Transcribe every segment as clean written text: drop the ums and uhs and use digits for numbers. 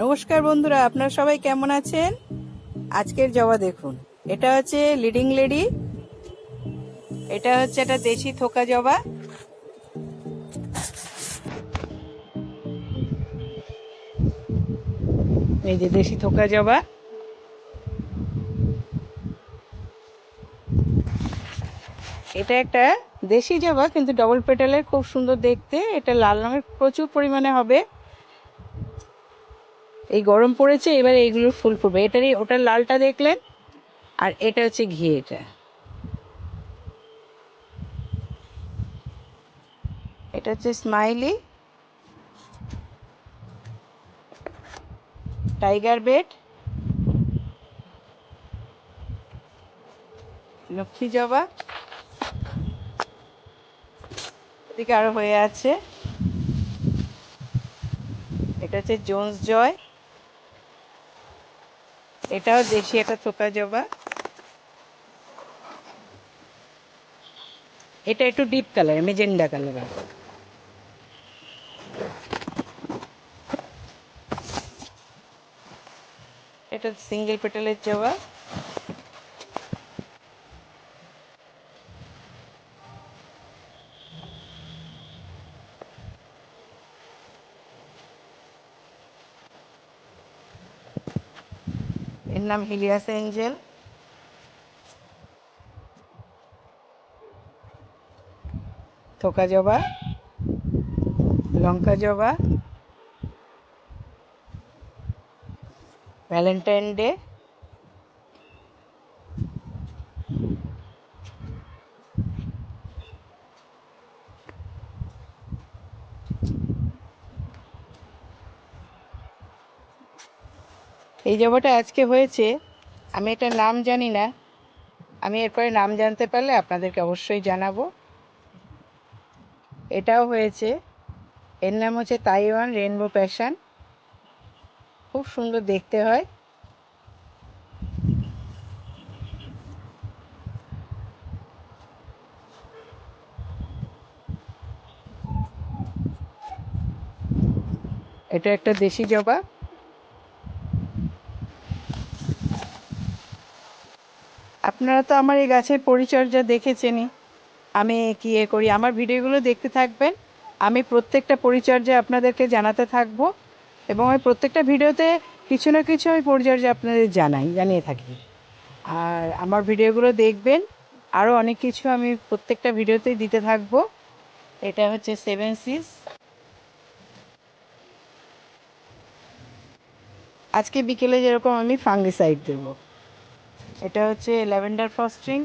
নমস্কার বন্ধুরা, আপনারা সবাই কেমন আছেন? আজকের জবা দেখুন, এটা হচ্ছে লিডিং লেডি। এটা হচ্ছে একটা দেশি থোকা জবা। এই যে দেশি থোকা জবা। এটা একটা দেশি জবা, কিন্তু ডবল পেটালের, খুব সুন্দর দেখতে। এটা লাল রঙের প্রচুর পরিমাণে হবে। এই গরম পড়েছে, এবারে এইগুলোর ফুল ফুটবে। এটারই ওটার লালটা দেখলেন, আর এটা হচ্ছে ঘি। এটা হচ্ছে স্মাইলি টাইগার বেড, লক্ষ্মী জবা। এদিকে আরো হয়ে আছে। এটা হচ্ছে জোন্স জয়। এটাও দেশি একটা থোকা জবা। এটা একটু ডিপ কালার, মেজেন্ডা কালার। এটা সিঙ্গেল পেটালের জবা। এর নাম হিলিয়াস এঞ্জেল। থোকা জবা, লঙ্কা জবা, ভ্যালেন্টাইন ডে। এই জবাটা আজকে হয়েছে, আমি এটার নাম জানি না। আমি এরপরে নাম জানতে পারলে আপনাদেরকে অবশ্যই জানাবো। এটাও হয়েছে। এর নাম হচ্ছে তাইওয়ান রেনবো প্যাশন। খুব সুন্দর দেখতে হয়। এটা একটা দেশি জবা। আপনারা তো আমার এই গাছের পরিচর্যা দেখেছেনই। আমি কি করি, আমার ভিডিওগুলো দেখতে থাকবেন। আমি প্রত্যেকটা পরিচর্যা আপনাদেরকে জানাতে থাকবো, এবং আমি প্রত্যেকটা ভিডিওতে কিছু না কিছু আমি পরিচর্যা আপনাদের জানিয়ে থাকি। আর আমার ভিডিওগুলো দেখবেন, আরও অনেক কিছু আমি প্রত্যেকটা ভিডিওতেই দিতে থাকবো। এটা হচ্ছে 7 সিজ। আজকে বিকেলে যেরকম আমি ফাঙ্গিসাইড দেব। এটা হচ্ছে ল্যাভেন্ডার ফস্ট্রিং।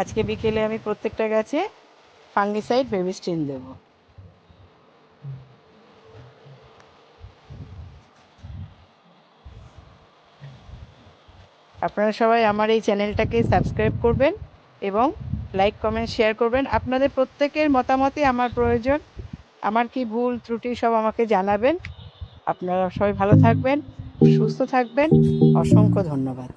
আজকে বিকেলে আমি প্রত্যেকটা গাছে ফাঙ্গিসাইড বেবিস্টিন দেব। আপনারা সবাই আমার এই চ্যানেলটাকে সাবস্ক্রাইব করবেন এবং লাইক কমেন্ট শেয়ার করবেন। আপনাদের প্রত্যেকের মতামতই আমার প্রয়োজন। আমার কি ভুল ত্রুটি সব আমাকে জানাবেন। আপনারা সবাই ভালো থাকবেন, সুস্থ থাকবেন। অসংখ্য ধন্যবাদ।